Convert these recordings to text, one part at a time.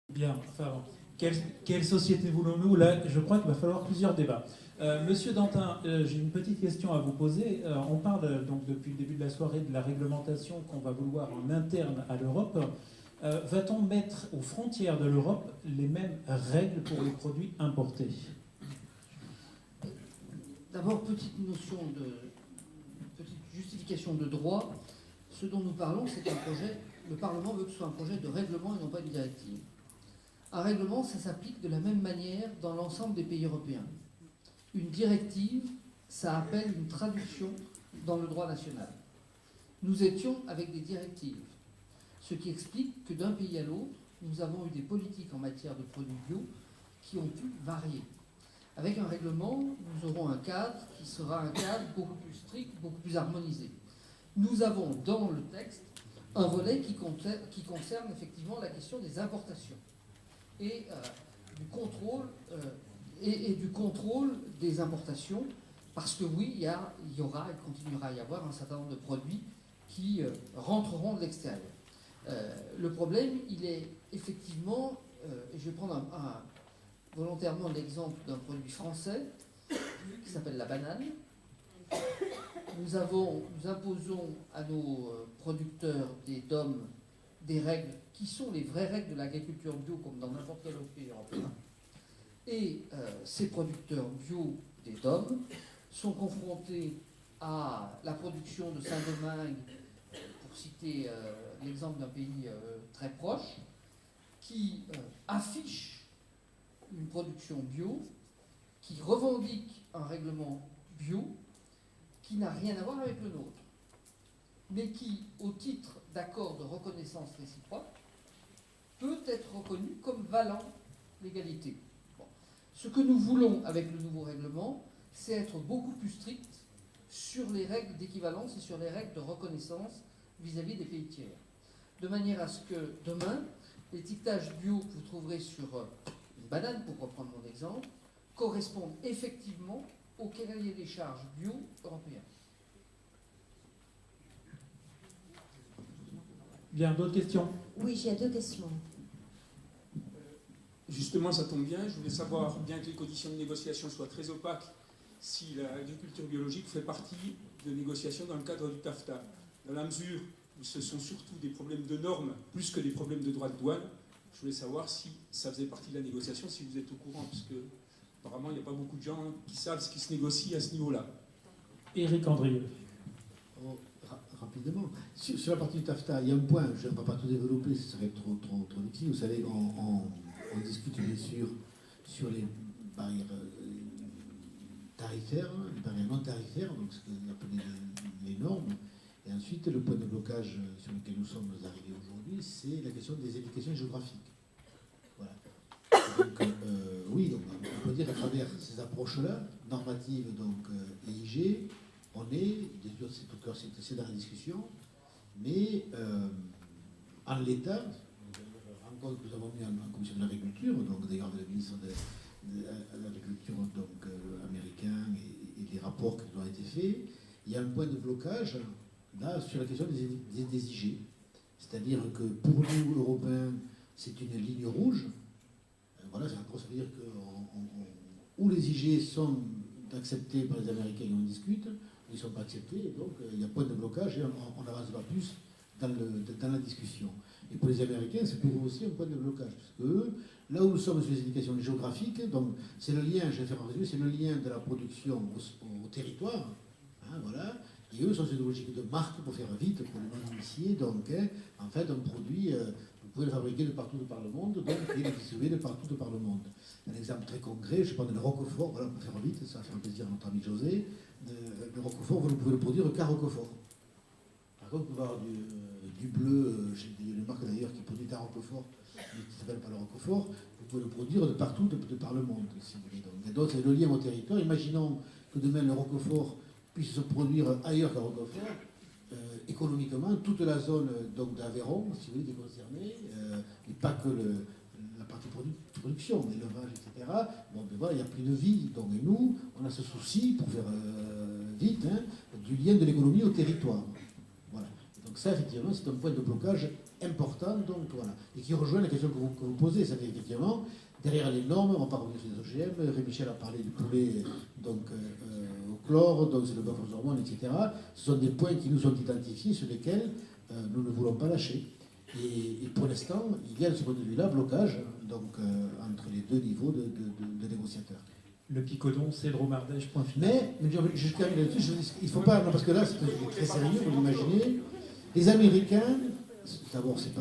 Bien, enfin bon. Quelle société voulons-nous? Là, je crois qu'il va falloir plusieurs débats. Monsieur Dantin, j'ai une petite question à vous poser. On parle donc depuis le début de la soirée de la réglementation qu'on va vouloir en interne à l'Europe. Va-t-on mettre aux frontières de l'Europe les mêmes règles pour les produits importés? D'abord, petite justification de droit. Ce dont nous parlons, c'est qu'un projet, le Parlement veut que ce soit un projet de règlement et non pas de directive. Un règlement, ça s'applique de la même manière dans l'ensemble des pays européens. Une directive, ça appelle une traduction dans le droit national. Nous étions avec des directives, ce qui explique que d'un pays à l'autre, nous avons eu des politiques en matière de produits bio qui ont pu varier. Avec un règlement, nous aurons un cadre qui sera un cadre beaucoup plus strict, beaucoup plus harmonisé. Nous avons dans le texte un volet qui concerne effectivement la question des importations et du contrôle des importations, parce que oui, il y aura et continuera à y avoir un certain nombre de produits qui rentreront de l'extérieur. Le problème, il est effectivement, et je vais prendre volontairement l'exemple d'un produit français qui s'appelle la banane. Nous imposons à nos producteurs des DOM des règles qui sont les vraies règles de l'agriculture bio, comme dans n'importe quel autre pays européen. Et ces producteurs bio des DOM sont confrontés à la production de Saint-Domingue, pour citer l'exemple d'un pays très proche, qui affiche une production bio, qui revendique un règlement bio, qui n'a rien à voir avec le nôtre, mais qui, au titre d'accord de reconnaissance réciproque, peut être reconnu comme valant l'égalité. Bon. Ce que nous voulons avec le nouveau règlement, c'est être beaucoup plus strict sur les règles d'équivalence et sur les règles de reconnaissance vis-à-vis des pays tiers. De manière à ce que demain, l'étiquetage bio que vous trouverez sur une banane, pour reprendre mon exemple, correspondent effectivement au cahier des charges bio européen. Bien, d'autres questions? Oui, j'ai deux questions. Justement, ça tombe bien. Je voulais savoir, bien que les conditions de négociation soient très opaques, si l'agriculture biologique fait partie de négociations dans le cadre du TAFTA. Dans la mesure où ce sont surtout des problèmes de normes, plus que des problèmes de droit de douane, je voulais savoir si ça faisait partie de la négociation, si vous êtes au courant, parce que apparemment, il n'y a pas beaucoup de gens qui savent ce qui se négocie à ce niveau-là. Éric Andrieux. Rapidement. Sur la partie du TAFTA, il y a un point, je ne vais pas tout développer, ce serait trop difficile. Vous savez, on discute bien sûr sur les barrières tarifaires, les barrières non tarifaires, donc ce qu'on appelle les normes. Et ensuite, le point de blocage sur lequel nous sommes arrivés aujourd'hui, c'est la question des indications géographiques. Voilà. Donc, oui, donc, on peut dire qu'à travers ces approches-là, normatives donc, et IG, on est, bien sûr, c'est dans la discussion, mais en l'état, rencontre que nous avons eu en commission de l'agriculture, donc d'ailleurs avec le ministre de l'agriculture américain et les rapports qui ont été faits, il y a un point de blocage là sur la question des IG. C'est-à-dire que pour nous, Européens, c'est une ligne rouge. Voilà, ça veut dire que où les IG sont acceptés par les Américains et on discute, ils ne sont pas acceptés, et donc il y a point de blocage et on n'avance pas plus dans la discussion. Et pour les Américains, c'est pour eux aussi un point de blocage, parce que eux, là où nous sommes sur les indications géographiques, donc c'est le lien, je vais faire un résumé, c'est le lien de la production au territoire, hein, voilà, et eux sont sur une logique de marque pour faire vite, pour les non-initiés, donc en fait un produit, vous pouvez le fabriquer de partout de par le monde, donc et le distribuer de partout de par le monde. Un exemple très concret, je prends le Roquefort, voilà, pour faire vite, ça va faire plaisir à notre ami José. Le Roquefort, vous ne pouvez le produire qu'à Roquefort. Par contre, vous pouvez avoir du bleu, j'ai une marque d'ailleurs qui produit un Roquefort, mais qui ne s'appelle pas le Roquefort, vous pouvez le produire de partout, de par le monde, si vous voulez. Donc c'est le lien au territoire. Imaginons que demain le Roquefort puisse se produire ailleurs qu'à Roquefort. Économiquement, toute la zone d'Aveyron, si vous voulez, est concernée, et pas que la partie production, l'élevage, etc. Bon, ben voilà, il n'y a plus de vie. Donc, et nous, on a ce souci, pour faire vite, du lien de l'économie au territoire. Voilà. Et donc ça, effectivement, c'est un point de blocage important, donc voilà, et qui rejoint la question que vous posez, ça fait effectivement, derrière les normes, on va pas revenir sur les OGM, Rémichel a parlé du poulet donc, au chlore, donc c'est le bœuf aux hormones, etc. Ce sont des points qui nous sont identifiés sur lesquels nous ne voulons pas lâcher. Et pour l'instant, il y a de ce point de vue-là blocage donc, entre les deux niveaux de négociateurs. Le picodon, c'est le romardèche, point final. Mais je termine là-dessus, il ne faut pas, non, parce que là c'est très sérieux, vous imaginez. Les Américains, d'abord c'est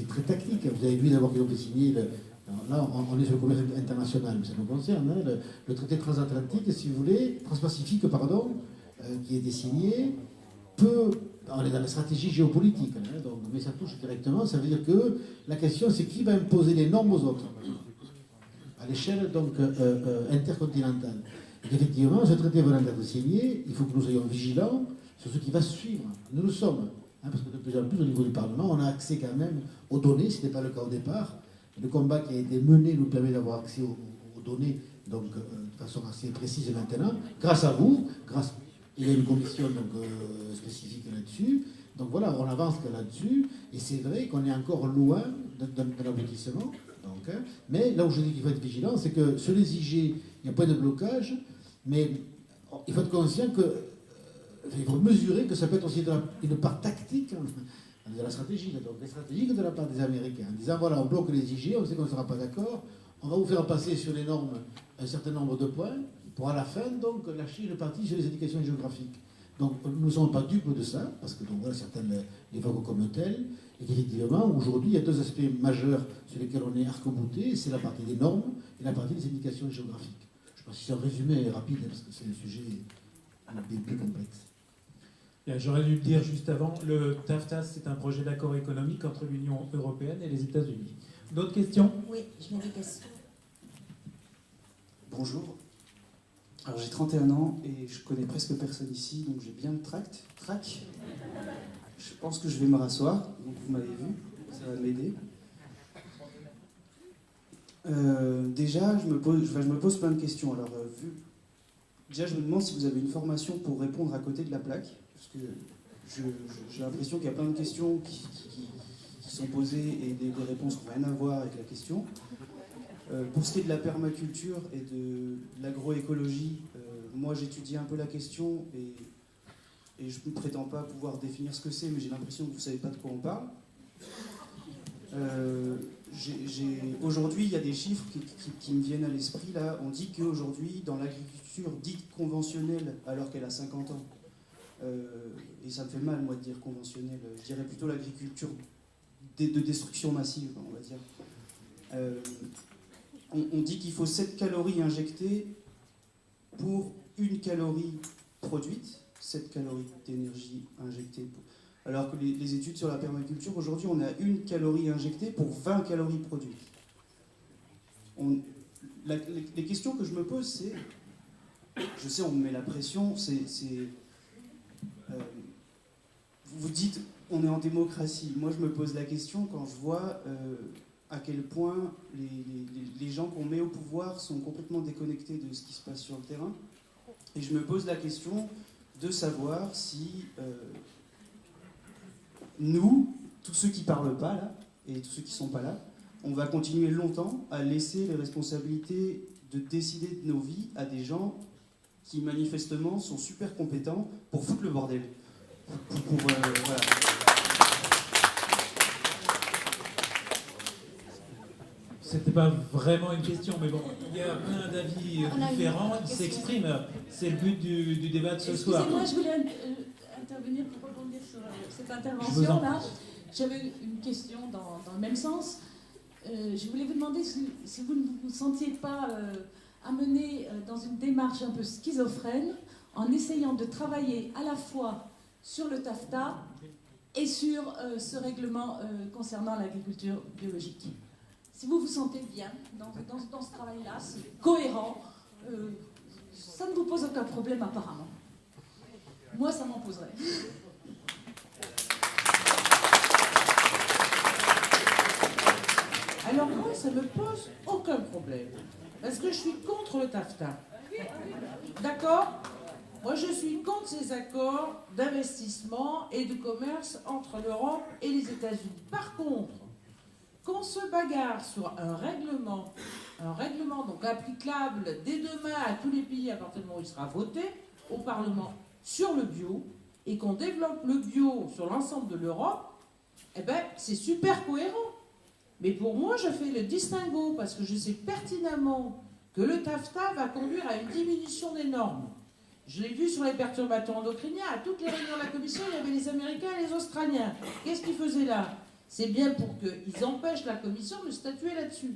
très tactique, vous avez vu d'abord qu'ils ont fait signer, là on est sur le commerce international, mais ça nous concerne, hein, le traité transatlantique, si vous voulez, transpacifique, pardon, qui a été signé, on est dans la stratégie géopolitique, hein, donc, mais ça touche directement, ça veut dire que la question c'est qui va imposer les normes aux autres à l'échelle donc intercontinentale. Et effectivement, ce traité venant d'être signé, il faut que nous soyons vigilants sur ce qui va suivre. Nous le sommes, hein, parce que de plus en plus au niveau du Parlement, on a accès quand même aux données, ce n'était pas le cas au départ. Le combat qui a été mené nous permet d'avoir accès aux données donc, de façon assez précise maintenant, grâce à vous, il y a une commission donc, spécifique là-dessus. Donc voilà, on avance là-dessus, et c'est vrai qu'on est encore loin de l'aboutissement. Donc, hein, mais là où je dis qu'il faut être vigilant, c'est que sur les IG, il n'y a pas de blocage, mais il faut être conscient il faut mesurer que ça peut être aussi une part tactique de la stratégie, donc stratégique de la part des Américains, en disant voilà, on bloque les IG, on sait qu'on ne sera pas d'accord, on va vous faire passer sur les normes un certain nombre de points, pour à la fin donc lâcher une partie sur les indications géographiques. Donc nous ne sommes pas dupes de ça, parce que donc, voilà, certains l'évoquent comme tel, et qu'effectivement, aujourd'hui, il y a deux aspects majeurs sur lesquels on est arc-bouté, c'est la partie des normes et la partie des indications géographiques. Je ne sais pas si c'est un résumé rapide, parce que c'est un sujet plus complexe. J'aurais dû le dire juste avant, le TAFTA, c'est un projet d'accord économique entre l'Union européenne et les États-Unis. D'autres questions? Oui, j'ai des questions. Bonjour. Alors j'ai 31 ans et je connais presque personne ici, donc j'ai bien le trac. Je pense que je vais me rasseoir, donc vous m'avez vu, ça va m'aider. Déjà, je me pose plein de questions. Alors, déjà, je me demande si vous avez une formation pour répondre à côté de la plaque, parce que j'ai l'impression qu'il y a plein de questions qui sont posées et des réponses qui n'ont rien à voir avec la question. Pour ce qui est de la permaculture et de l'agroécologie, moi j'étudie un peu la question et je ne prétends pas pouvoir définir ce que c'est, mais j'ai l'impression que vous ne savez pas de quoi on parle. Aujourd'hui, il y a des chiffres qui me viennent à l'esprit. Là, on dit qu'aujourd'hui, dans l'agriculture dite conventionnelle, alors qu'elle a 50 ans, et ça me fait mal, moi, de dire conventionnelle, je dirais plutôt l'agriculture de destruction massive, on va dire. On dit qu'il faut 7 calories injectées pour 1 calorie produite, 7 calories d'énergie injectée. Alors que les études sur la permaculture, aujourd'hui, on a 1 calorie injectée pour 20 calories produites. Les questions que je me pose, c'est... Je sais, on me met la pression, vous dites, on est en démocratie. Moi, je me pose la question quand je vois à quel point les gens qu'on met au pouvoir sont complètement déconnectés de ce qui se passe sur le terrain. Et je me pose la question de savoir si nous, tous ceux qui ne parlent pas là, et tous ceux qui ne sont pas là, on va continuer longtemps à laisser les responsabilités de décider de nos vies à des gens qui manifestement sont super compétents pour foutre le bordel. Voilà. C'était pas vraiment une question, mais bon, il y a plein d'avis différents qui s'expriment. C'est le but du débat de ce soir. Excusez-moi, je voulais intervenir pour rebondir sur cette intervention-là. J'avais une question dans le même sens. Je voulais vous demander si vous ne vous sentiez pas amené dans une démarche un peu schizophrène en essayant de travailler à la fois sur le TAFTA et sur ce règlement concernant l'agriculture biologique. Si vous vous sentez bien dans ce travail-là, c'est cohérent, ça ne vous pose aucun problème apparemment. Moi, ça m'en poserait. Alors moi, ça ne me pose aucun problème. Parce que je suis contre le TAFTA. D'accord ? Moi, je suis contre ces accords d'investissement et de commerce entre l'Europe et les États-Unis. Par contre, qu'on se bagarre sur un règlement donc applicable dès demain à tous les pays à partir du moment où il sera voté au Parlement sur le bio, et qu'on développe le bio sur l'ensemble de l'Europe, eh ben, c'est super cohérent. Mais pour moi, je fais le distinguo parce que je sais pertinemment que le TAFTA va conduire à une diminution des normes. Je l'ai vu sur les perturbateurs endocriniens, à toutes les réunions de la Commission, il y avait les Américains et les Australiens. Qu'est-ce qu'ils faisaient là? C'est bien pour qu'ils empêchent la Commission de statuer là-dessus.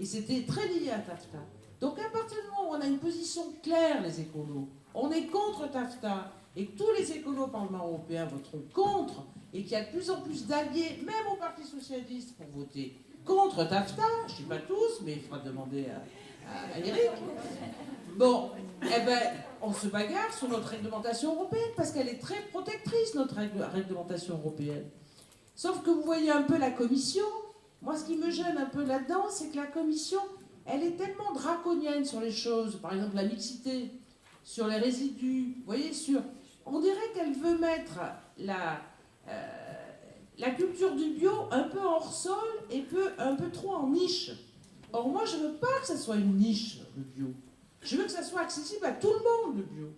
Et c'était très lié à TAFTA. Donc à partir du moment où on a une position claire, les écolos, on est contre TAFTA, et que tous les écolos au Parlement européen voteront contre, et qu'il y a de plus en plus d'alliés, même au Parti Socialiste, pour voter contre TAFTA, je ne dis pas tous, mais il faudra demander à Eric. Bon, eh ben, on se bagarre sur notre réglementation européenne, parce qu'elle est très protectrice, notre réglementation européenne. Sauf que vous voyez un peu la Commission, moi ce qui me gêne un peu là-dedans, c'est que la Commission, elle est tellement draconienne sur les choses, par exemple la mixité, sur les résidus, vous voyez, on dirait qu'elle veut mettre la culture du bio un peu hors sol et un peu trop en niche. Or moi je ne veux pas que ça soit une niche, le bio. Je veux que ça soit accessible à tout le monde, le bio.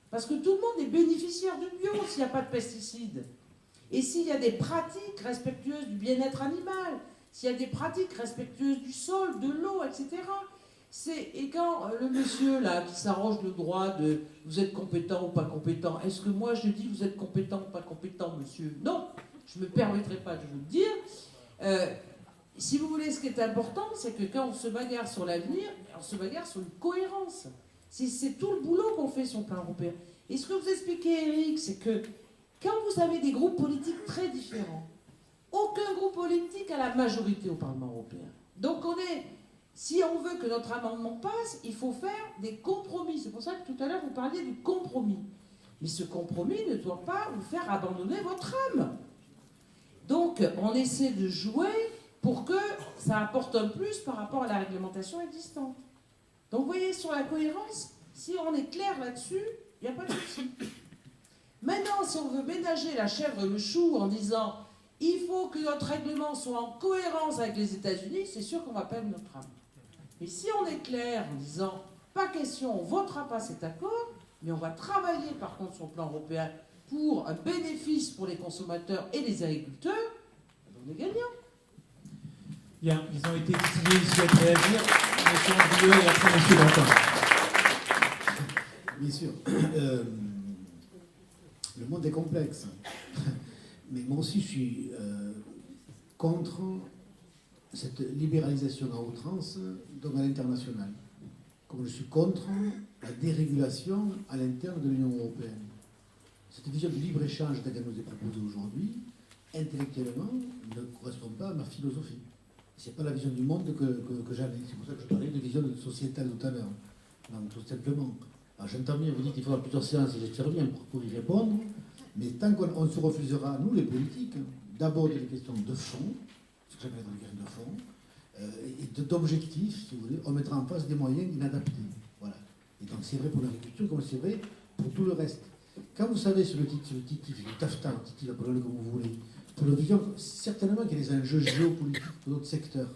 Parce que tout le monde est bénéficiaire du bio s'il n'y a pas de pesticides. Et s'il y a des pratiques respectueuses du bien-être animal, s'il y a des pratiques respectueuses du sol, de l'eau, etc. Et quand le monsieur là qui s'arroge le droit de vous êtes compétent ou pas compétent, est-ce que moi je dis vous êtes compétent ou pas compétent, monsieur? Non, je ne me permettrai pas de vous le dire. Si vous voulez, ce qui est important, c'est que quand on se bagarre sur l'avenir, on se bagarre sur une cohérence. C'est tout le boulot qu'on fait sur le plan européen. Et ce que vous expliquez, Eric, c'est que quand vous avez des groupes politiques très différents, aucun groupe politique a la majorité au Parlement européen. Donc si on veut que notre amendement passe, il faut faire des compromis. C'est pour ça que tout à l'heure vous parliez du compromis. Mais ce compromis ne doit pas vous faire abandonner votre âme. Donc on essaie de jouer pour que ça apporte un plus par rapport à la réglementation existante. Donc vous voyez, sur la cohérence, si on est clair là-dessus, il n'y a pas de souci. Maintenant, si on veut ménager la chèvre et le chou en disant il faut que notre règlement soit en cohérence avec les États-Unis, c'est sûr qu'on va perdre notre âme. Mais si on est clair en disant pas question, on ne votera pas cet accord, mais on va travailler par contre sur le plan européen pour un bénéfice pour les consommateurs et les agriculteurs, on est gagnant. Bien, ils ont été décidés, ils souhaitent réagir. Monsieur Andrieux et après Monsieur Dantin. Bien sûr. Le monde est complexe. Mais moi aussi, je suis contre cette libéralisation à outrance donc à l'international. Comme je suis contre la dérégulation à l'interne de l'Union européenne. Cette vision du libre-échange telle qu'elle nous est proposée aujourd'hui, intellectuellement, ne correspond pas à ma philosophie. Ce n'est pas la vision du monde que j'avais. C'est pour ça que je parlais de vision sociétale tout à l'heure. Donc, tout simplement. Alors, j'entends bien, vous dites qu'il faudra plusieurs séances, et j'espère bien pour y répondre. Mais tant qu'on se refusera, nous les politiques, d'abord des questions de fond, ce que j'appelle des questions de fond, et d'objectifs, si vous voulez, on mettra en place des moyens inadaptés. Voilà. Et donc c'est vrai pour l'agriculture comme c'est vrai pour tout le reste. Quand vous savez sur le TAFTA, appelez-le comme vous voulez, pour le vision, certainement qu'il y a des enjeux géopolitiques pour d'autres secteurs.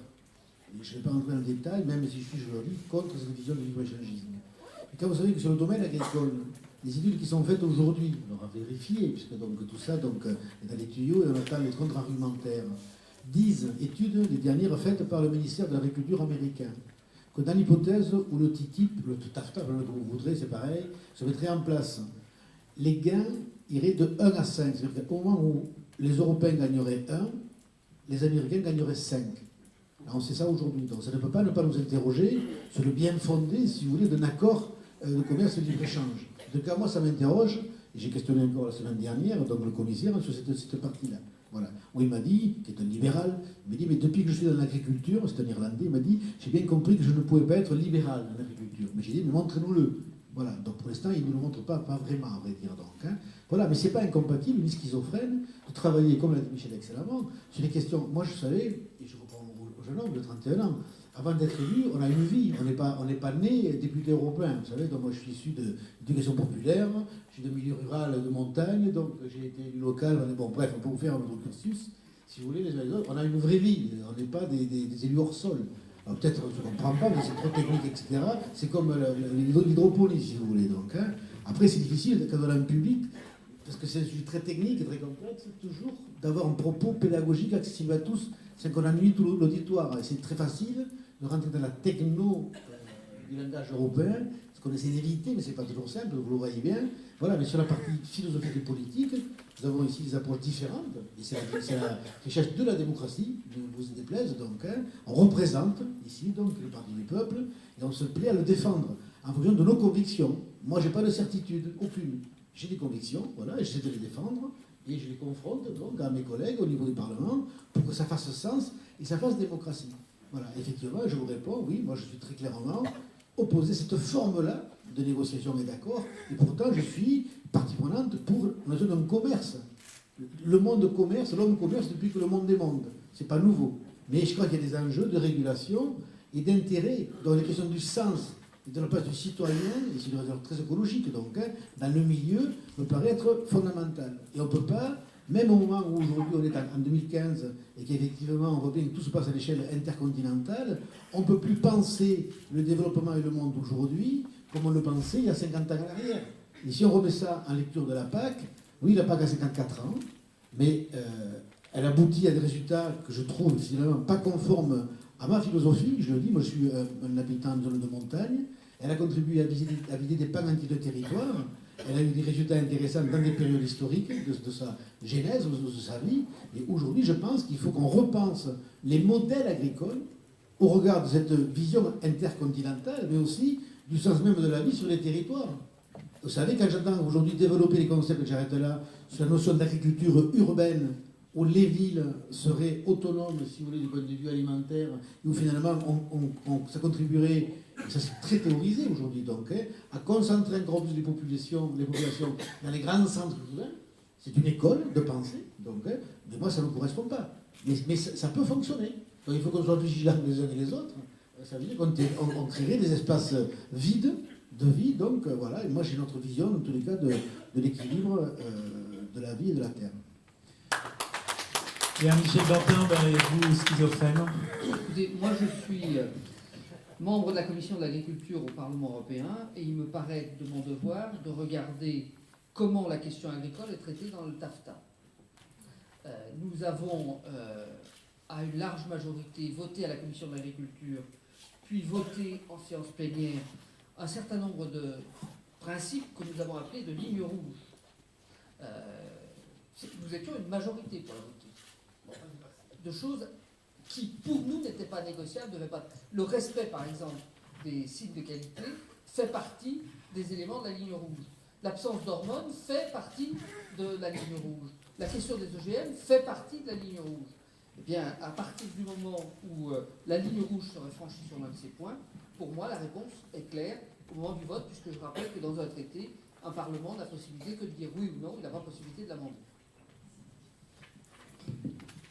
Et je ne vais pas rentrer dans le détail, même si je le dis, contre cette vision du libre-échangisme. Et quand vous savez que sur le domaine agricole, les études qui sont faites aujourd'hui, on aura vérifié, puisque donc, tout ça donc, est dans les tuyaux et on attend les contre-argumentaires, disent, études, les dernières faites par le ministère de l'Agriculture américain, que dans l'hypothèse où le TTIP, le TAFTA, comme vous voudrez, c'est pareil, se mettrait en place, les gains iraient de 1 à 5. C'est-à-dire qu'au moment où les Européens gagneraient 1, les Américains gagneraient 5. Alors, on sait ça aujourd'hui. Donc ça ne peut pas ne pas nous interroger sur le bien fondé, si vous voulez, d'un accord de commerce et de libre-échange. En tout cas, moi, ça m'interroge, et j'ai questionné encore la semaine dernière, donc le commissaire, sur cette partie-là. Voilà. Où il m'a dit, qui est un libéral, il m'a dit, mais depuis que je suis dans l'agriculture, c'est un Irlandais, il m'a dit, j'ai bien compris que je ne pouvais pas être libéral dans l'agriculture. Mais j'ai dit, mais montrez-nous-le. Voilà. Donc pour l'instant, il ne nous le montre pas vraiment, à vrai dire. Donc, hein. Voilà. Mais ce n'est pas incompatible, ni schizophrène, de travailler, comme l'a dit Michel excellemment, sur les questions. Moi, je savais, et je reprends jeune homme de 31 ans. Avant d'être élu, on a une vie. On n'est pas né député européen. Vous savez, donc moi je suis issu de l'éducation populaire, je suis de milieu rural de montagne, donc j'ai été élu local. Bon, bref, on peut vous faire notre cursus, si vous voulez, les uns les autres. On a une vraie vie. On n'est pas des élus hors sol. Alors peut-être je ne comprends pas, mais c'est trop technique, etc. C'est comme l'hydroponie, si vous voulez. Donc, hein. Après, c'est difficile quand on a un public, parce que c'est un sujet très technique et très complexe, toujours d'avoir un propos pédagogique accessible à tous, c'est qu'on ennuie tout l'auditoire. Et c'est très facile de rentrer dans la techno du langage européen, ce qu'on essaie d'éviter, mais ce n'est pas toujours simple, vous le voyez bien. Voilà, mais sur la partie philosophique et politique, nous avons ici des approches différentes, et c'est la richesse de la démocratie, ne vous en déplaise, donc, hein. On représente ici donc le parti du peuple, et on se plaît à le défendre en fonction de nos convictions. Moi, je n'ai pas de certitude, aucune. J'ai des convictions, voilà, et j'essaie de les défendre, et je les confronte donc à mes collègues au niveau du Parlement pour que ça fasse sens et ça fasse démocratie. Voilà, effectivement, je vous réponds, oui, moi je suis très clairement opposé à cette forme-là de négociation et d'accord, et pourtant je suis partie prenante pour la notion d'un commerce. Le monde commerce, l'homme commerce depuis que le monde est monde. C'est pas nouveau. Mais je crois qu'il y a des enjeux de régulation et d'intérêt dans les questions du sens et de la place du citoyen, et c'est une raison très écologique, donc, hein, dans le milieu, me paraît être fondamental. Et on ne peut pas, même au moment où aujourd'hui on est en 2015, et qu'effectivement on voit bien que tout se passe à l'échelle intercontinentale, on ne peut plus penser le développement et le monde aujourd'hui comme on le pensait il y a 50 ans en arrière. Et si on remet ça en lecture de la PAC, oui, la PAC a 54 ans, mais elle aboutit à des résultats que je trouve finalement pas conformes à ma philosophie. Je le dis, moi je suis un habitant de zone de montagne. Elle a contribué à vider des pans entiers de territoire. Elle a eu des résultats intéressants dans des périodes historiques de sa genèse, de sa vie. Et aujourd'hui, je pense qu'il faut qu'on repense les modèles agricoles au regard de cette vision intercontinentale, mais aussi du sens même de la vie sur les territoires. Vous savez, quand j'entends aujourd'hui développer les concepts, j'arrête là, sur la notion d'agriculture urbaine, où les villes seraient autonomes, si vous voulez, du point de vue alimentaire, et où finalement ça contribuerait, ça c'est très théorisé aujourd'hui donc, hein, à concentrer encore plus les populations dans les grands centres urbains. C'est une école de pensée, donc, hein, mais moi ça ne me correspond pas. Mais ça peut fonctionner. Donc il faut qu'on soit vigilants les uns et les autres. Ça veut dire qu'on créerait des espaces vides de vie, donc voilà, et moi j'ai notre vision, dans tous les cas, de l'équilibre de la vie et de la terre. Bien, Michel Dantin, vous, schizophrène. Écoutez, moi je suis membre de la commission de l'agriculture au Parlement européen et il me paraît de mon devoir de regarder comment la question agricole est traitée dans le TAFTA. Nous avons, à une large majorité, voté à la commission de l'agriculture, puis voté en séance plénière un certain nombre de principes que nous avons appelés de lignes rouges. Nous étions une majorité pour la voter. De choses qui, pour nous, n'étaient pas négociables. Le respect, par exemple, des signes de qualité fait partie des éléments de la ligne rouge. L'absence d'hormones fait partie de la ligne rouge. La question des OGM fait partie de la ligne rouge. Eh bien, à partir du moment où la ligne rouge serait franchie sur l'un de ces points, pour moi, la réponse est claire au moment du vote, puisque je rappelle que dans un traité, un Parlement n'a possibilité que de dire oui ou non, il n'a pas possibilité de l'amender.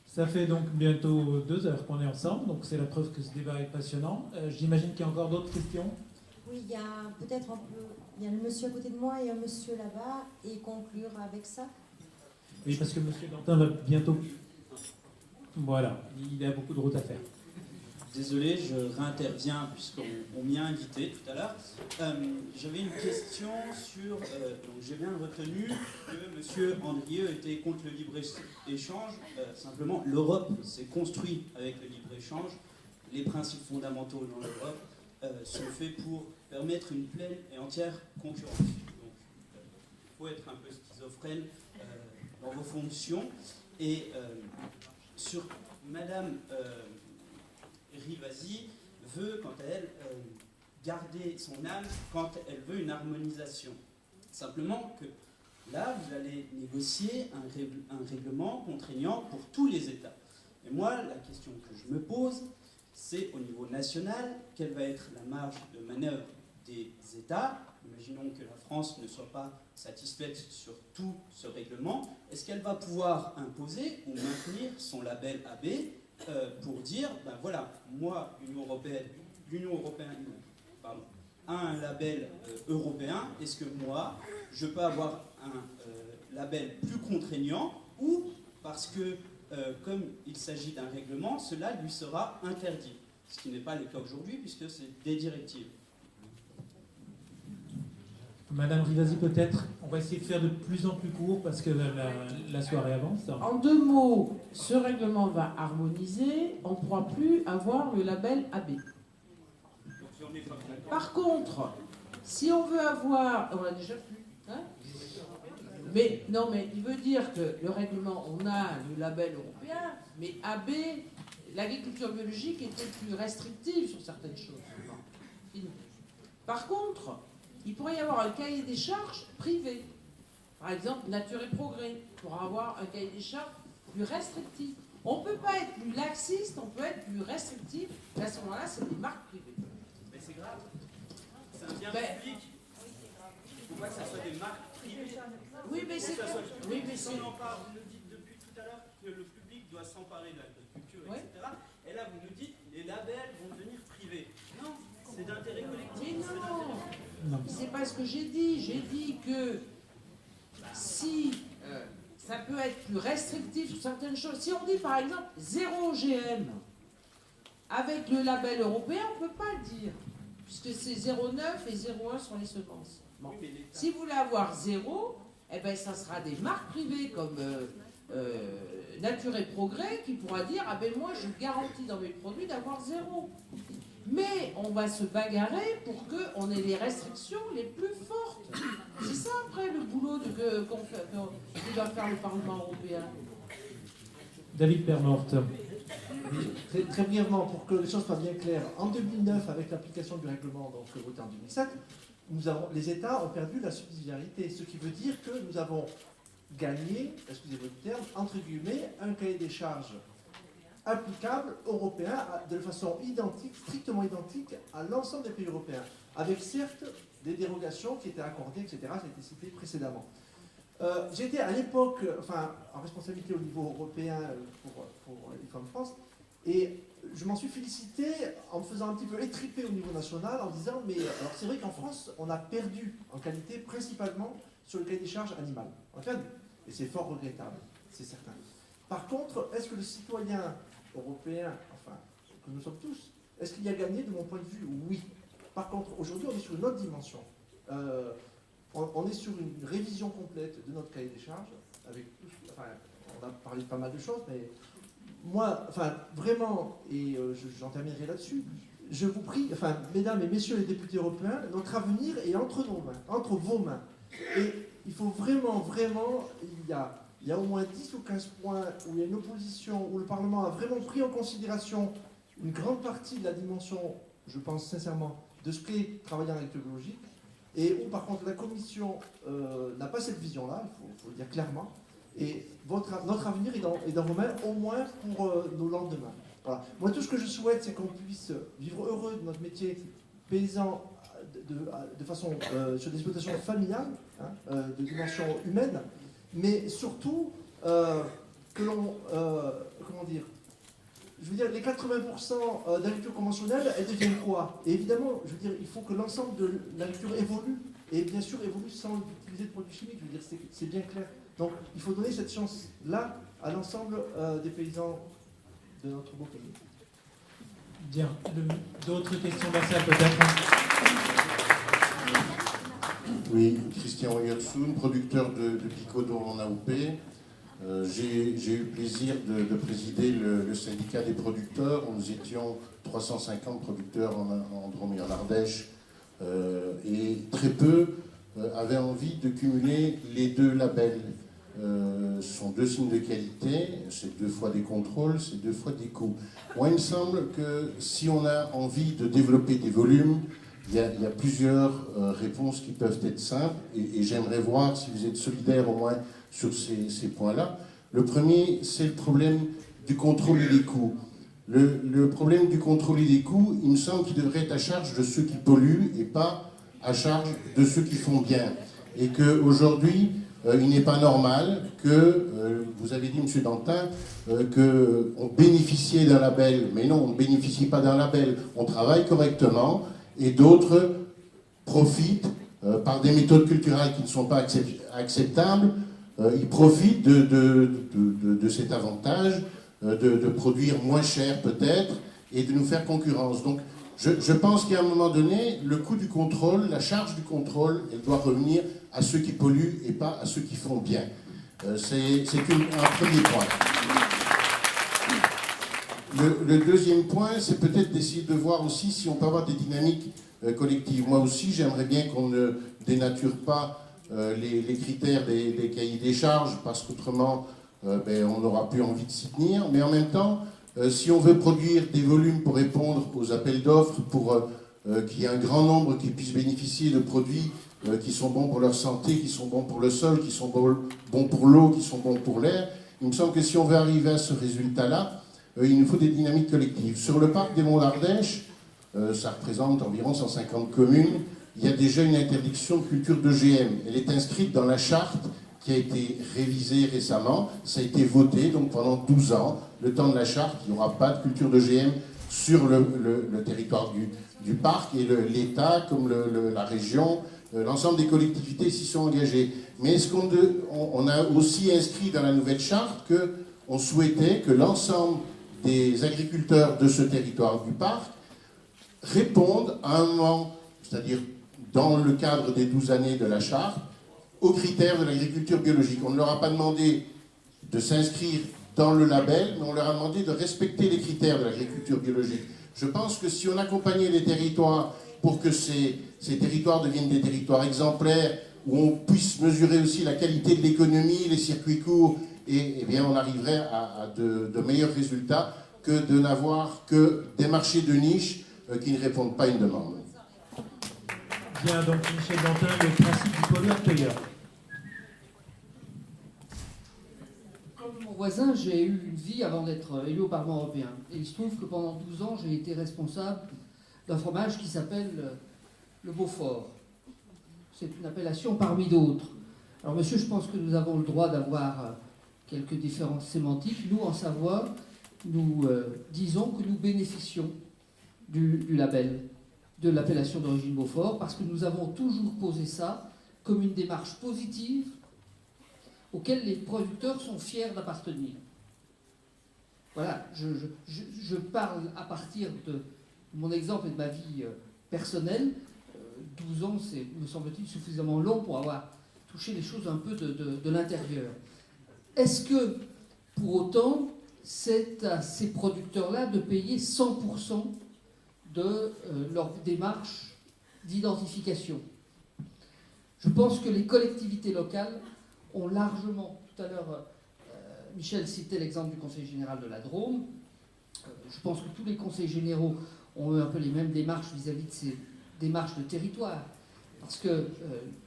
Ça fait donc bientôt 2 heures qu'on est ensemble, donc c'est la preuve que ce débat est passionnant. J'imagine qu'il y a encore d'autres questions. Oui, il y a peut-être un peu... Il y a le monsieur à côté de moi et un monsieur là-bas, et conclure avec ça. Oui, parce que M. Dantin va bientôt... Voilà, il a beaucoup de route à faire. Désolé, je réinterviens puisqu'on m'y a invité tout à l'heure. J'avais une question sur... donc j'ai bien retenu que M. Andrieux était contre le libre-échange. Simplement, l'Europe s'est construite avec le libre-échange. Les principes fondamentaux dans l'Europe sont faits pour permettre une pleine et entière concurrence. Donc, il faut être un peu schizophrène dans vos fonctions. Et sur Madame... Rivasi veut, quant à elle, garder son âme quand elle veut une harmonisation. Simplement que là, vous allez négocier un règlement contraignant pour tous les États. Et moi, la question que je me pose, c'est au niveau national, quelle va être la marge de manœuvre des États. Imaginons que la France ne soit pas satisfaite sur tout ce règlement. Est-ce qu'elle va pouvoir imposer ou maintenir son label AB pour dire, ben voilà, moi, l'Union européenne pardon, a un label européen, est-ce que moi, je peux avoir un label plus contraignant, ou parce que, comme il s'agit d'un règlement, cela lui sera interdit, ce qui n'est pas le cas aujourd'hui, puisque c'est des directives. Madame Rivasi, peut-être, on va essayer de faire de plus en plus court parce que la soirée avance. En 2 mots, ce règlement va harmoniser, on ne pourra plus avoir le label AB. Par contre, si on veut avoir... On l'a déjà plus, hein? Mais non, mais il veut dire que le règlement, on a le label européen, mais AB, l'agriculture biologique était plus restrictive sur certaines choses. Bon. Par contre, il pourrait y avoir un cahier des charges privé. Par exemple, Nature et Progrès pourra avoir un cahier des charges plus restrictif. On ne peut pas être plus laxiste, on peut être plus restrictif. Et à ce moment-là, c'est des marques privées. Mais c'est grave. C'est un bien public. Il ne faut pas que ça soit des marques privées. Oui, mais c'est... Oui, mais c'est... On en parle, vous nous dites depuis tout à l'heure que le public doit s'emparer de l'agriculture, Ouais. etc. Et là, vous nous dites les labels vont devenir privés. Non, c'est d'intérêt collectif. Mais non, c'est pas ce que j'ai dit. J'ai dit que si ça peut être plus restrictif sur certaines choses, si on dit par exemple 0 OGM, avec le label européen, on ne peut pas le dire, puisque c'est 0,9 et 0,1 sur les semences. Bon. Si vous voulez avoir 0, eh ben, ça sera des marques privées comme Nature et Progrès qui pourra dire « Ah ben moi, je garantis dans mes produits d'avoir 0 ». Mais on va se bagarrer pour qu'on ait les restrictions les plus fortes. C'est ça, après, le boulot que doit faire le Parlement européen. David Permorte. Très, très brièvement, pour que les choses soient bien claires, en 2009, avec l'application du règlement donc, voté en 2007, les États ont perdu la subsidiarité, ce qui veut dire que nous avons gagné, excusez-moi du terme, entre guillemets, un cahier des charges applicable européen de façon identique, strictement identique à l'ensemble des pays européens, avec certes des dérogations qui étaient accordées, etc. Ça a été cité précédemment. J'étais à l'époque, en responsabilité au niveau européen pour l'IFOM France, et je m'en suis félicité en me faisant un petit peu étriper au niveau national, en disant, mais alors c'est vrai qu'en France, on a perdu en qualité principalement sur le cahier des charges animal. On a perdu, et c'est fort regrettable, c'est certain. Par contre, est-ce que le citoyen européen, que nous sommes tous, est-ce qu'il y a gagné de mon point de vue? Oui. Par contre, aujourd'hui, on est sur une autre dimension. On est sur une révision complète de notre cahier des charges, avec on a parlé de pas mal de choses, mais moi, vraiment, et j'en terminerai là-dessus, je vous prie, mesdames et messieurs les députés européens, notre avenir est entre nos mains, entre vos mains. Et il faut vraiment, il y a au moins 10 ou 15 points où il y a une opposition, où le Parlement a vraiment pris en considération une grande partie de la dimension, je pense sincèrement, de ce qu'est travailler en agriculture biologique, et où par contre la Commission n'a pas cette vision-là, il faut le dire clairement, et notre avenir est dans vos mains, au moins pour nos lendemains. Voilà. Moi, tout ce que je souhaite, c'est qu'on puisse vivre heureux de notre métier paysan de façon sur des exploitations familiales, de dimension humaine, mais surtout que l'on, comment dire, je veux dire, les 80% d'agriculture conventionnelle, elles deviennent quoi? Et évidemment, je veux dire, il faut que l'ensemble de l'agriculture évolue, et bien sûr évolue sans utiliser de produits chimiques, je veux dire, c'est bien clair. Donc il faut donner cette chance-là à l'ensemble des paysans de notre beau pays. Bien. D'autres questions dans la salle, peut-être? Oui, Christian Oyersoun, producteur de Picodo en AOP. J'ai eu le plaisir de présider le syndicat des producteurs. Nous étions 350 producteurs en Drôme et en Ardèche. Et très peu avaient envie de cumuler les deux labels. Ce sont deux signes de qualité, c'est 2 fois des contrôles, c'est 2 fois des coûts. Moi, il me semble que si on a envie de développer des volumes, il y a plusieurs réponses qui peuvent être simples, et j'aimerais voir si vous êtes solidaires au moins sur ces points-là. Le premier, c'est le problème du contrôle et des coûts. Le problème du contrôle et des coûts, il me semble qu'il devrait être à charge de ceux qui polluent et pas à charge de ceux qui font bien. Et qu'aujourd'hui, il n'est pas normal que, vous avez dit, M. Dantin, qu'on bénéficiait d'un label. Mais non, on ne bénéficie pas d'un label. On travaille correctement et d'autres profitent par des méthodes culturelles qui ne sont pas acceptables. Ils profitent de cet avantage de produire moins cher peut-être et de nous faire concurrence. Donc je pense qu'à un moment donné, le coût du contrôle, la charge du contrôle, elle doit revenir à ceux qui polluent et pas à ceux qui font bien. C'est un premier point. Le deuxième point, c'est peut-être d'essayer de voir aussi si on peut avoir des dynamiques collectives. Moi aussi, j'aimerais bien qu'on ne dénature pas les critères des cahiers des charges, parce qu'autrement, on n'aura plus envie de s'y tenir. Mais en même temps, si on veut produire des volumes pour répondre aux appels d'offres, pour qu'il y ait un grand nombre qui puissent bénéficier de produits qui sont bons pour leur santé, qui sont bons pour le sol, qui sont bons pour l'eau, qui sont bons pour l'air, il me semble que si on veut arriver à ce résultat-là, il nous faut des dynamiques collectives. Sur le parc des Monts d'Ardèche, ça représente environ 150 communes, il y a déjà une interdiction de culture d'OGM. Elle est inscrite dans la charte qui a été révisée récemment. Ça a été voté, donc pendant 12 ans, le temps de la charte, il n'y aura pas de culture d'OGM sur le territoire du parc, et l'État, comme la région, l'ensemble des collectivités s'y sont engagées. Mais est-ce qu'on a aussi inscrit dans la nouvelle charte qu'on souhaitait que l'ensemble des agriculteurs de ce territoire du parc répondent à un moment, c'est-à-dire dans le cadre des 12 années de la charte, aux critères de l'agriculture biologique. On ne leur a pas demandé de s'inscrire dans le label, mais on leur a demandé de respecter les critères de l'agriculture biologique. Je pense que si on accompagnait les territoires pour que ces territoires deviennent des territoires exemplaires, où on puisse mesurer aussi la qualité de l'économie, les circuits courts, et bien on arriverait à de meilleurs résultats que de n'avoir que des marchés de niche qui ne répondent pas à une demande. Bien, donc Michel Dantin, le principe du pollueur-payeur. Comme mon voisin, j'ai eu une vie avant d'être élu au Parlement européen. Et il se trouve que pendant 12 ans, j'ai été responsable d'un fromage qui s'appelle le Beaufort. C'est une appellation parmi d'autres. Alors monsieur, je pense que nous avons le droit d'avoir quelques différences sémantiques. Nous, en Savoie, nous disons que nous bénéficions du label, de l'appellation d'origine Beaufort, parce que nous avons toujours posé ça comme une démarche positive auquel les producteurs sont fiers d'appartenir. Voilà, je parle à partir de mon exemple et de ma vie personnelle. 12 ans, c'est, me semble-t-il, suffisamment long pour avoir touché les choses un peu de l'intérieur. Est-ce que, pour autant, c'est à ces producteurs-là de payer 100% de leur démarche d'identification? Je pense que les collectivités locales ont largement, tout à l'heure, Michel citait l'exemple du conseil général de la Drôme, je pense que tous les conseils généraux ont eu un peu les mêmes démarches vis-à-vis de ces démarches de territoire. Parce que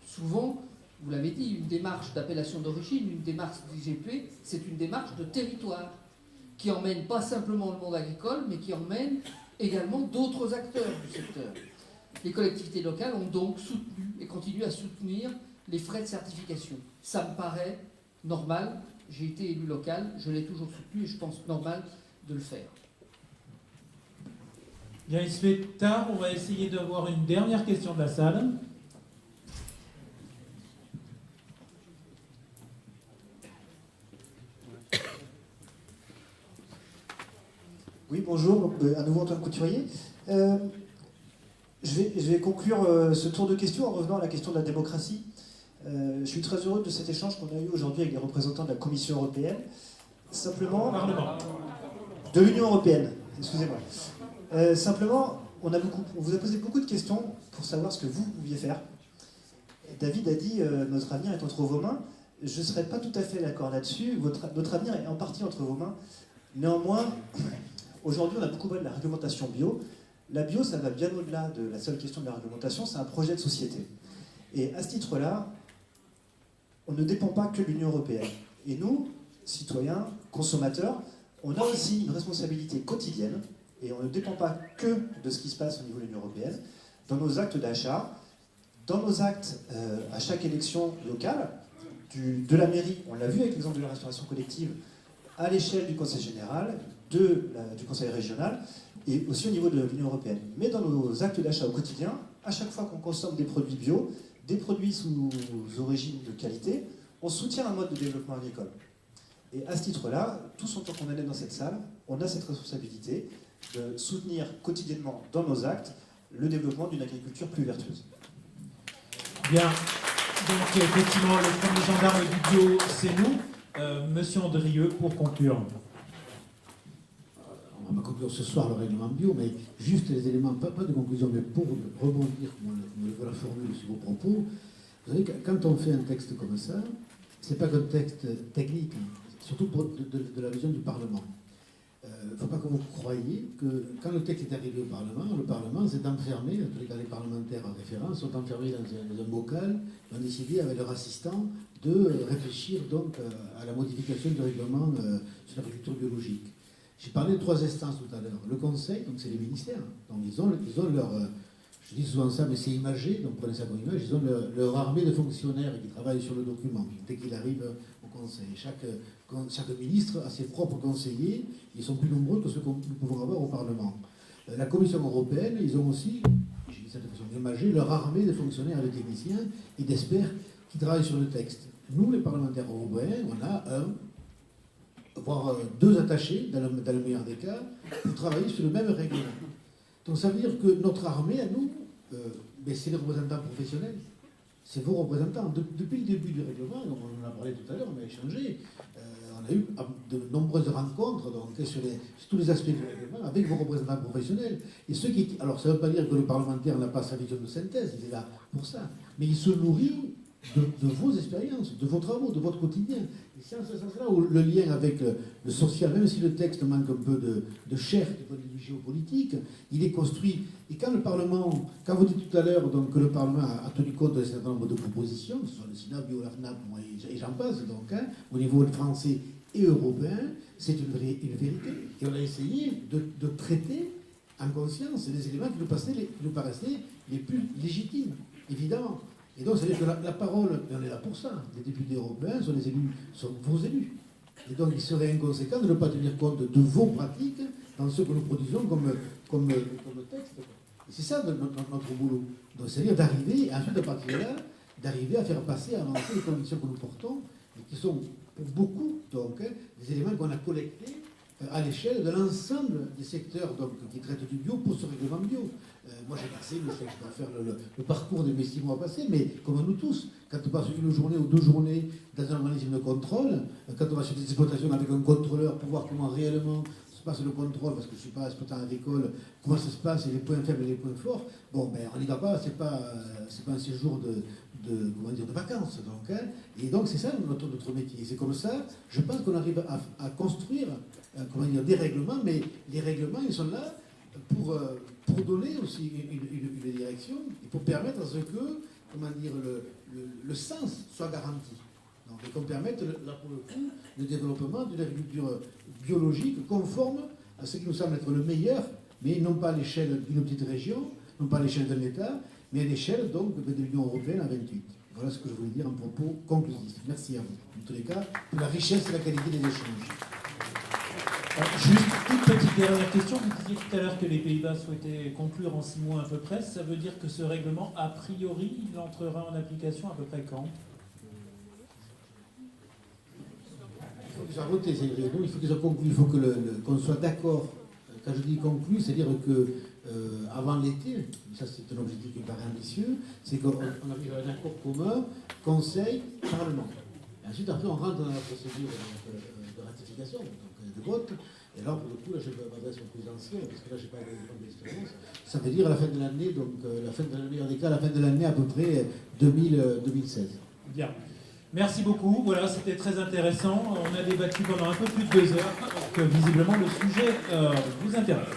souvent, vous l'avez dit, une démarche d'appellation d'origine, une démarche d'IGP, c'est une démarche de territoire qui emmène pas simplement le monde agricole, mais qui emmène également d'autres acteurs du secteur. Les collectivités locales ont donc soutenu et continuent à soutenir les frais de certification. Ça me paraît normal. J'ai été élu local, je l'ai toujours soutenu et je pense normal de le faire. Bien, il se fait tard, on va essayer d'avoir une dernière question de la salle. Oui, bonjour, à nouveau Antoine Couturier. Je vais conclure ce tour de questions en revenant à la question de la démocratie. Je suis très heureux de cet échange qu'on a eu aujourd'hui avec les représentants de la Commission européenne. Simplement, de l'Union européenne, excusez-moi. Simplement, on vous a posé beaucoup de questions pour savoir ce que vous pouviez faire. David a dit notre avenir est entre vos mains. Je ne serais pas tout à fait d'accord là-dessus. Notre avenir est en partie entre vos mains. Néanmoins, aujourd'hui, on a beaucoup parlé de la réglementation bio. La bio, ça va bien au-delà de la seule question de la réglementation, c'est un projet de société. Et à ce titre-là, on ne dépend pas que de l'Union européenne. Et nous, citoyens, consommateurs, on a aussi une responsabilité quotidienne, et on ne dépend pas que de ce qui se passe au niveau de l'Union européenne, dans nos actes d'achat, dans nos actes à chaque élection locale. de la mairie, on l'a vu avec l'exemple de la restauration collective, à l'échelle du Conseil général, du Conseil régional, et aussi au niveau de l'Union européenne. Mais dans nos actes d'achat au quotidien, à chaque fois qu'on consomme des produits bio, des produits sous origine de qualité, on soutient un mode de développement agricole. Et à ce titre-là, tous en tant qu'on est dans cette salle, on a cette responsabilité de soutenir quotidiennement dans nos actes le développement d'une agriculture plus vertueuse. Bien, donc effectivement, le premier gendarme du bio, c'est nous. Monsieur Andrieux, pour conclure. On va pas conclure ce soir le règlement bio, mais juste les éléments, pas de conclusion, mais pour rebondir, comme on la formule sur vos propos. Vous savez, quand on fait un texte comme ça, c'est pas qu'un texte technique, surtout de la vision du Parlement. Il ne faut pas que vous croyiez que quand le texte est arrivé au Parlement s'est enfermé, en tous les cas les parlementaires en référence, sont enfermés dans un bocal, ont décidé avec leur assistant de réfléchir donc à la modification du règlement sur l'agriculture biologique. J'ai parlé de 3 instances tout à l'heure. Le Conseil, donc c'est les ministères, donc ils ont leur, je dis souvent ça, mais c'est imagé, donc prenez ça comme image, ils ont leur armée de fonctionnaires qui travaillent sur le document, dès qu'il arrive au Conseil. Chaque ministre a ses propres conseillers, ils sont plus nombreux que ceux que nous pouvons avoir au Parlement. La Commission européenne, ils ont aussi, j'ai dit ça de façon imagée, leur armée de fonctionnaires et de techniciens et d'experts qui travaillent sur le texte. Nous, les parlementaires européens, on a voire 2 attachés, dans le meilleur des cas, pour travailler sur le même règlement. Donc ça veut dire que notre armée, à nous, c'est les représentants professionnels. C'est vos représentants. Depuis le début du règlement, donc on en a parlé tout à l'heure, on a échangé, on a eu de nombreuses rencontres donc, sur tous les aspects du règlement avec vos représentants professionnels. Et ceux qui, alors ça ne veut pas dire que le parlementaire n'a pas sa vision de synthèse, il est là pour ça. Mais il se nourrit de vos expériences, de vos travaux, de votre quotidien. Et c'est en ce sens-là où le lien avec le social, même si le texte manque un peu de chair du point de vue géopolitique, il est construit. Et quand le Parlement, quand vous dites tout à l'heure donc, que le Parlement a tenu compte d'un certain nombre de propositions, ce sont le SINA, Bio, la FNAP, et j'en passe, donc, au niveau français et européen, c'est une vérité. Et on a essayé de traiter en conscience les éléments qui nous paraissaient les plus légitimes, évidemment. Et donc, c'est-à-dire que la parole, et on est là pour ça, les députés européens sont les élus, sont vos élus. Et donc, il serait inconséquent de ne pas tenir compte de vos pratiques dans ce que nous produisons comme texte. Et c'est ça notre boulot. Donc, c'est-à-dire d'arriver, ensuite, à partir de là, d'arriver à faire passer, à avancer les convictions que nous portons, et qui sont, pour beaucoup, donc, des éléments qu'on a collectés à l'échelle de l'ensemble des secteurs donc, qui traitent du bio pour ce règlement bio. Moi j'ai passé, je sais que je peux faire le parcours de mes 6 mois passés, mais comme nous tous, quand on passe une journée ou 2 journées dans un organisme de contrôle, quand on va sur des exploitations avec un contrôleur pour voir comment réellement se passe le contrôle, parce que je ne suis pas exploitant agricole, comment ça se passe, et les points faibles et les points forts, bon, ben on n'y va pas, c'est pas un séjour de vacances. Donc, et donc c'est ça notre métier. C'est comme ça, je pense qu'on arrive à construire des règlements, mais les règlements, ils sont là pour donner aussi une direction et pour permettre à ce que, le sens soit garanti. Donc, et qu'on permette, là pour le coup, le développement d'une agriculture biologique conforme à ce qui nous semble être le meilleur, mais non pas à l'échelle d'une petite région, non pas à l'échelle d'un État, mais à l'échelle donc de l'Union européenne à 28. Voilà ce que je voulais dire en propos conclusif. Merci à vous. En tous les cas, pour la richesse et la qualité des échanges. Juste une petite dernière question. Vous disiez tout à l'heure que les Pays-Bas souhaitaient conclure en 6 mois à peu près. Ça veut dire que ce règlement, a priori, il entrera en application à peu près quand ? Il faut qu'ils soient votés, ces réunions, il faut qu'ils soient conclus, il faut qu'on soit d'accord. Quand je dis conclu, c'est-à-dire que avant l'été, ça c'est un objectif qui me paraît ambitieux, c'est qu'on arrive à un accord commun, Conseil, Parlement. Et ensuite, après, on rentre dans la procédure de ratification, donc de vote. Et là, pour le coup, là, je m'adresse au plus ancien, parce que là, je n'ai pas d'expérience. Ça veut dire à la fin de l'année, donc la fin de l'année, en des cas, à la fin de l'année à peu près 2016. Bien. Merci beaucoup. Voilà, c'était très intéressant. On a débattu pendant un peu plus de 2 heures, donc visiblement le sujet vous intéresse.